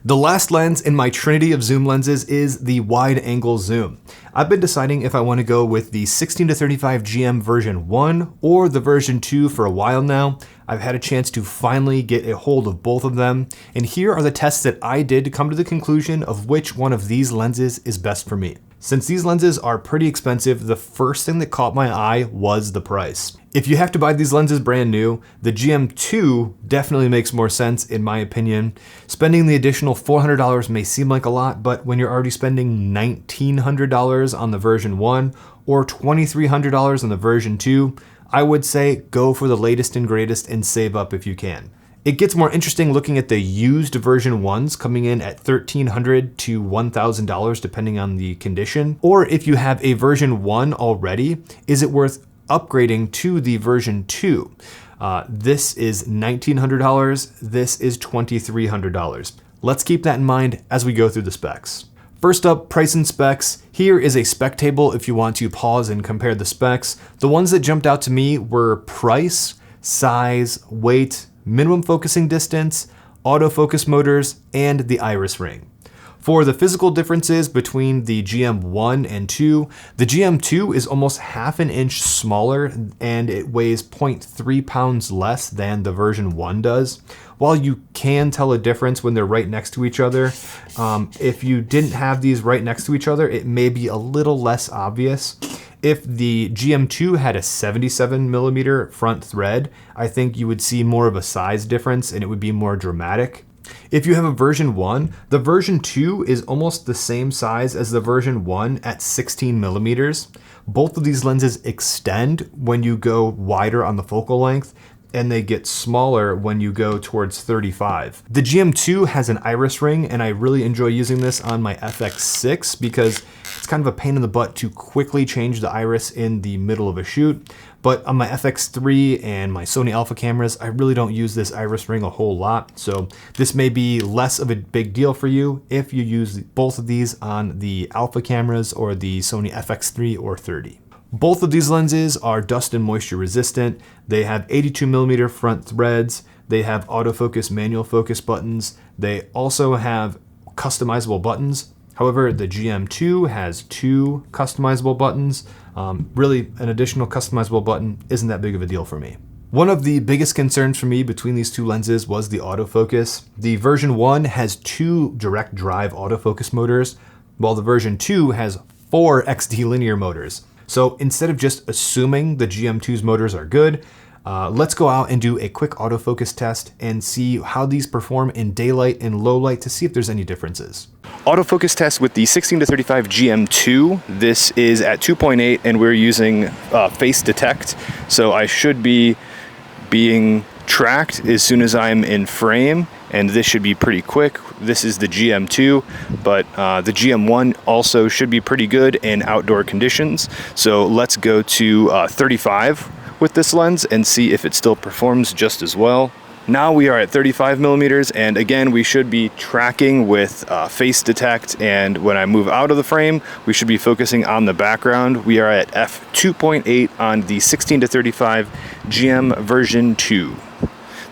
The last lens in my trinity of zoom lenses is the wide angle zoom. I've been deciding if I want to go with the 16-35 GM version 1 or the version 2 for a while now. I've had a chance to finally get a hold of both of them, and here are the tests that I did to come to the conclusion of which one of these lenses is best for me. Since these lenses are pretty expensive, the first thing that caught my eye was the price. If you have to buy these lenses brand new, the GM2 definitely makes more sense in my opinion. Spending the additional $400 may seem like a lot, but when you're already spending $1,900 on the version 1 or $2,300 on the version 2, I would say go for the latest and greatest and save up if you can. It gets more interesting looking at the used version 1s coming in at $1,300 to $1,000 depending on the condition. Or if you have a version 1 already, is it worth upgrading to the version 2? This is $1,900, this is $2,300. Let's keep that in mind as we go through the specs. First up, price and specs. Here is a spec table if you want to pause and compare the specs. The ones that jumped out to me were price, size, weight, minimum focusing distance, autofocus motors, and the iris ring. For the physical differences between the GM1 and 2, the GM2 is almost half an inch smaller and it weighs 0.3 pounds less than the version 1 does. While you can tell a difference when they're right next to each other, if you didn't have these right next to each other, it may be a little less obvious. If the GM2 had a 77mm front thread, I think you would see more of a size difference and it would be more dramatic. If you have a version 1, the version 2 is almost the same size as the version 1 at 16mm. Both of these lenses extend when you go wider on the focal length, and they get smaller when you go towards 35. The GM2 has an iris ring, and I really enjoy using this on my FX6 because it's kind of a pain in the butt to quickly change the iris in the middle of a shoot. But on my FX3 and my Sony Alpha cameras, I really don't use this iris ring a whole lot. So this may be less of a big deal for you if you use both of these on the Alpha cameras or the Sony FX3 or 30. Both of these lenses are dust and moisture resistant. They have 82mm front threads. They have autofocus manual focus buttons. They also have customizable buttons. However, the GM2 has 2 customizable buttons. Really, an additional customizable button isn't that big of a deal for me. One of the biggest concerns for me between these two lenses was the autofocus. The version 1 has 2 direct drive autofocus motors, while the version 2 has 4 XD linear motors. So instead of just assuming the GM2's motors are good, let's go out and do a quick autofocus test and see how these perform in daylight and low light to see if there's any differences. Autofocus test with the 16-35 GM2. This is at 2.8 and we're using face detect. So I should be being tracked as soon as I'm in frame, and this should be pretty quick. This is the GM2, but the GM1 also should be pretty good in outdoor conditions. So let's go to 35 with this lens and see if it still performs just as well. Now we are at 35mm, and again we should be tracking with face detect, and when I move out of the frame we should be focusing on the background. We are at f2.8 on the 16-35 GM version 2.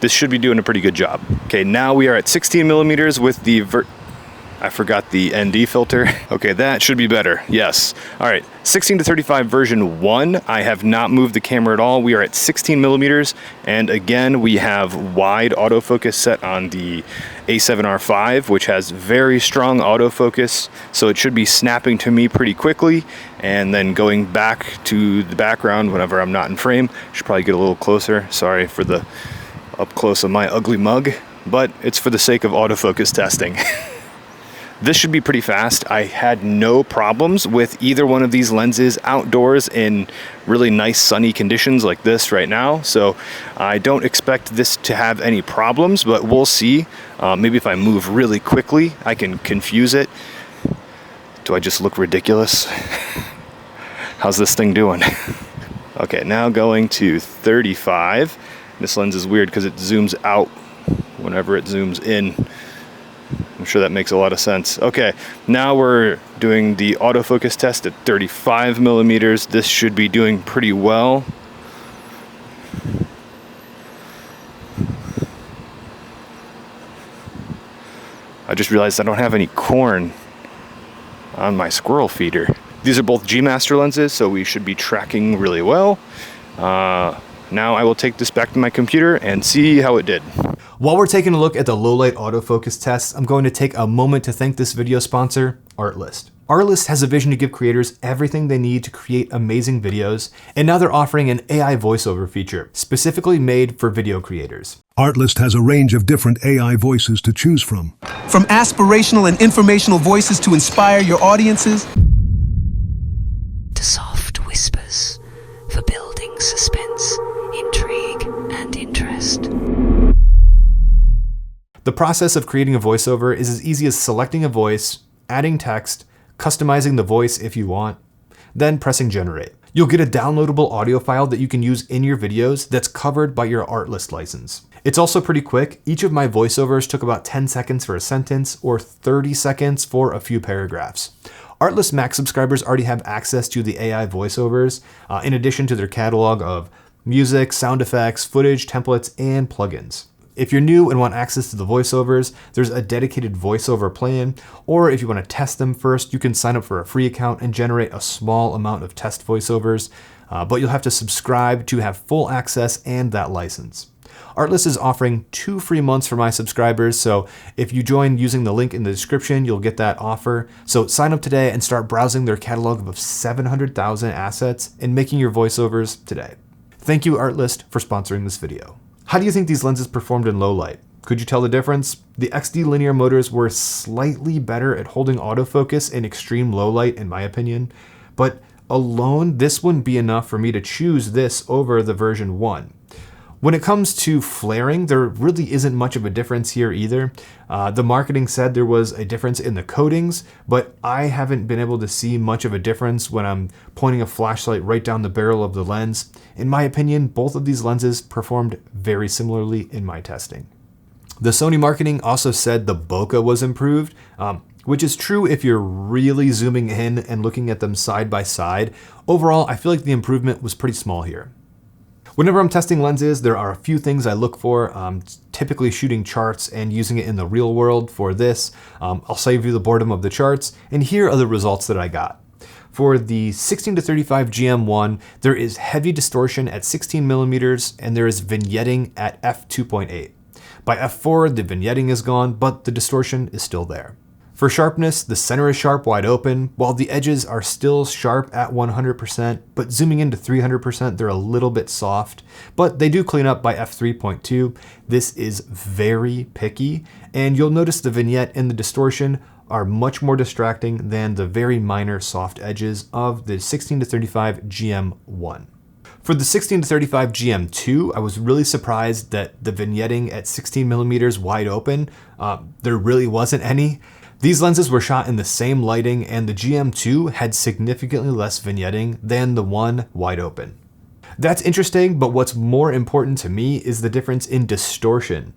This should be doing a pretty good job. Okay, now we are at 16mm with the I forgot the ND filter. Okay, that should be better, yes. All right, 16-35 version 1, I have not moved the camera at all. We are at 16mm, and again, we have wide autofocus set on the A7R5, which has very strong autofocus, so it should be snapping to me pretty quickly, and then going back to the background whenever I'm not in frame. Should probably get a little closer. Sorry for the up close of my ugly mug, but it's for the sake of autofocus testing. This should be pretty fast. I had no problems with either one of these lenses outdoors in really nice sunny conditions like this right now. So I don't expect this to have any problems, but we'll see. Maybe if I move really quickly, I can confuse it. Do I just look ridiculous? How's this thing doing? Okay, now going to 35. This lens is weird because it zooms out whenever it zooms in. I'm sure that makes a lot of sense. Okay, now we're doing the autofocus test at 35mm. This should be doing pretty well. I just realized I don't have any corn on my squirrel feeder. These are both G Master lenses, so we should be tracking really well. Now I will take this back to my computer and see how it did. While we're taking a look at the low-light autofocus tests, I'm going to take a moment to thank this video sponsor, Artlist. Artlist has a vision to give creators everything they need to create amazing videos, and now they're offering an AI voiceover feature, specifically made for video creators. Artlist has a range of different AI voices to choose from. From aspirational and informational voices to inspire your audiences, to soft whispers for building suspense, intrigue, and interest. The process of creating a voiceover is as easy as selecting a voice, adding text, customizing the voice if you want, then pressing generate. You'll get a downloadable audio file that you can use in your videos that's covered by your Artlist license. It's also pretty quick. Each of my voiceovers took about 10 seconds for a sentence or 30 seconds for a few paragraphs. Artlist Max subscribers already have access to the AI voiceovers, in addition to their catalog of music, sound effects, footage, templates, and plugins. If you're new and want access to the voiceovers, there's a dedicated voiceover plan, or if you want to test them first, you can sign up for a free account and generate a small amount of test voiceovers, but you'll have to subscribe to have full access and that license. Artlist is offering 2 free months for my subscribers, so if you join using the link in the description, you'll get that offer. So sign up today and start browsing their catalog of 700,000 assets and making your voiceovers today. Thank you, Artlist, for sponsoring this video. How do you think these lenses performed in low light? Could you tell the difference? The XD linear motors were slightly better at holding autofocus in extreme low light, in my opinion, but alone, this wouldn't be enough for me to choose this over the version 1. When it comes to flaring, there really isn't much of a difference here either. The marketing said there was a difference in the coatings, but I haven't been able to see much of a difference when I'm pointing a flashlight right down the barrel of the lens. In my opinion, both of these lenses performed very similarly in my testing. The Sony marketing also said the bokeh was improved, which is true if you're really zooming in and looking at them side by side. Overall, I feel like the improvement was pretty small here. Whenever I'm testing lenses, there are a few things I look for. Typically shooting charts and using it in the real world for this. I'll save you the boredom of the charts, and here are the results that I got. For the 16-35 GM1, there is heavy distortion at 16 millimeters, and there is vignetting at f2.8. By f4, the vignetting is gone, but the distortion is still there. For sharpness, the center is sharp wide open, while the edges are still sharp at 100%, but zooming into 300%, they're a little bit soft, but they do clean up by f3.2. This is very picky, and you'll notice the vignette and the distortion are much more distracting than the very minor soft edges of the 16-35 GM1. For the 16-35 GM2, I was really surprised that the vignetting at 16 millimeters wide open, there really wasn't any. These lenses were shot in the same lighting, and the GM2 had significantly less vignetting than the one wide open. That's interesting, but what's more important to me is the difference in distortion.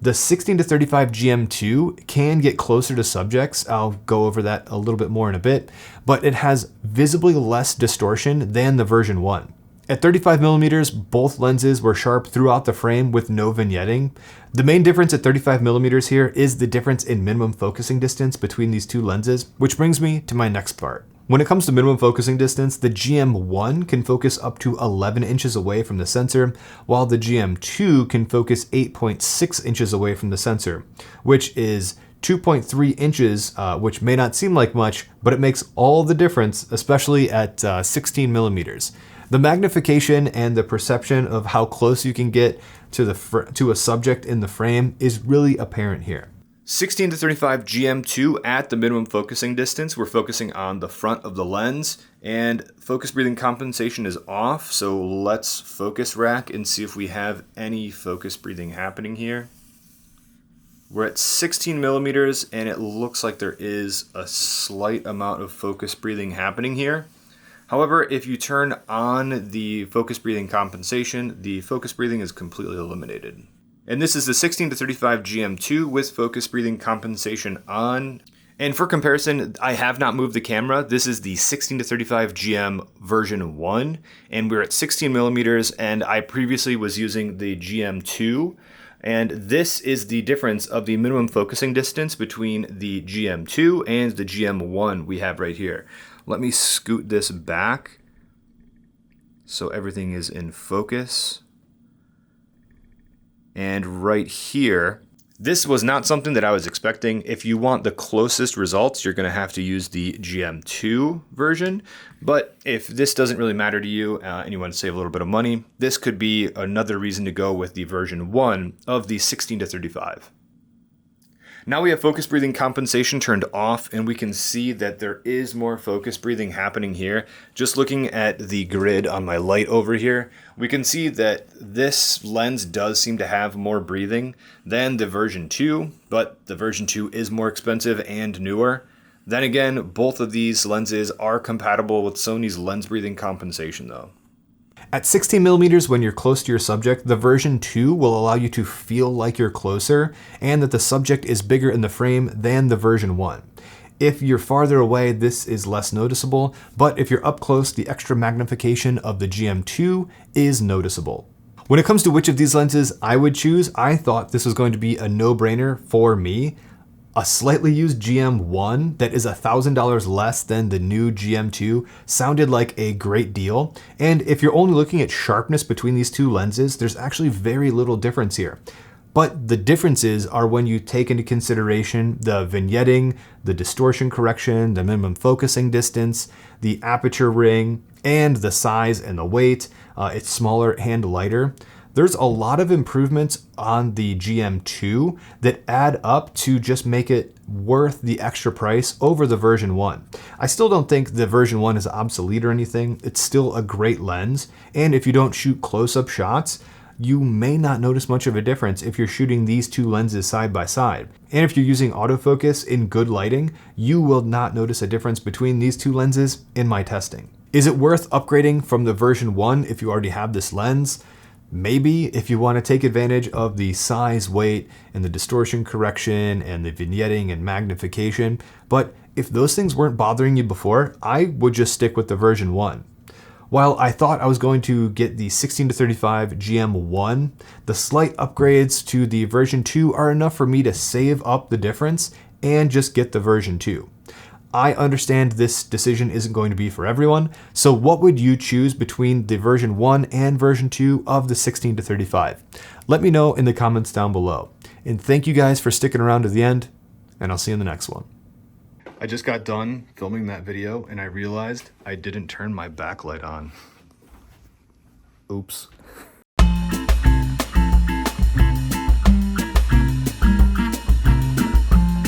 The 16-35 GM2 can get closer to subjects, I'll go over that a little bit more in a bit, but it has visibly less distortion than the version 1. At 35 millimeters, both lenses were sharp throughout the frame with no vignetting. The main difference at 35 millimeters here is the difference in minimum focusing distance between these two lenses, which brings me to my next part. When it comes to minimum focusing distance, the GM1 can focus up to 11 inches away from the sensor, while the GM2 can focus 8.6 inches away from the sensor, which is 2.3 inches, which may not seem like much, but it makes all the difference, especially at 16 millimeters. The magnification and the perception of how close you can get to a subject in the frame is really apparent here. 16-35 GM2 at the minimum focusing distance, we're focusing on the front of the lens, and focus breathing compensation is off, so let's focus rack and see if we have any focus breathing happening here. We're at 16 millimeters, and it looks like there is a slight amount of focus breathing happening here. However, if you turn on the focus breathing compensation, the focus breathing is completely eliminated. And this is the 16-35 GM2 with focus breathing compensation on. And for comparison, I have not moved the camera. This is the 16-35 GM version 1, and we're at 16 millimeters, and I previously was using the GM2. And this is the difference of the minimum focusing distance between the GM2 and the GM1 we have right here. Let me scoot this back so everything is in focus. And right here, this was not something that I was expecting. If you want the closest results, you're going to have to use the GM2 version. But if this doesn't really matter to you and you want to save a little bit of money, this could be another reason to go with the version 1 of the 16-35. Now we have focus breathing compensation turned off, and we can see that there is more focus breathing happening here. Just looking at the grid on my light over here, we can see that this lens does seem to have more breathing than the version 2, but the version 2 is more expensive and newer. Then again, both of these lenses are compatible with Sony's lens breathing compensation though. At 16mm when you're close to your subject, the version 2 will allow you to feel like you're closer and that the subject is bigger in the frame than the version 1. If you're farther away, this is less noticeable, but if you're up close, the extra magnification of the GM2 is noticeable. When it comes to which of these lenses I would choose, I thought this was going to be a no-brainer for me. A slightly used GM1 that is $1,000 less than the new GM2 sounded like a great deal. And if you're only looking at sharpness between these two lenses, there's actually very little difference here. But the differences are when you take into consideration the vignetting, the distortion correction, the minimum focusing distance, the aperture ring, and the size and the weight. It's smaller and lighter. There's a lot of improvements on the GM2 that add up to just make it worth the extra price over the version 1. I still don't think the version 1 is obsolete or anything. It's still a great lens, and if you don't shoot close-up shots, you may not notice much of a difference if you're shooting these two lenses side by side. And if you're using autofocus in good lighting, you will not notice a difference between these two lenses in my testing. Is it worth upgrading from the version 1 if you already have this lens? Maybe if you want to take advantage of the size, weight, and the distortion correction and the vignetting and magnification. But if those things weren't bothering you before, I would just stick with the version 1. While I thought I was going to get the 16-35 GM1, the slight upgrades to the version 2 are enough for me to save up the difference and just get the version 2. I understand this decision isn't going to be for everyone, so what would you choose between the version 1 and version 2 of the 16-35? Let me know in the comments down below. And thank you guys for sticking around to the end, and I'll see you in the next one. I just got done filming that video and I realized I didn't turn my backlight on. Oops.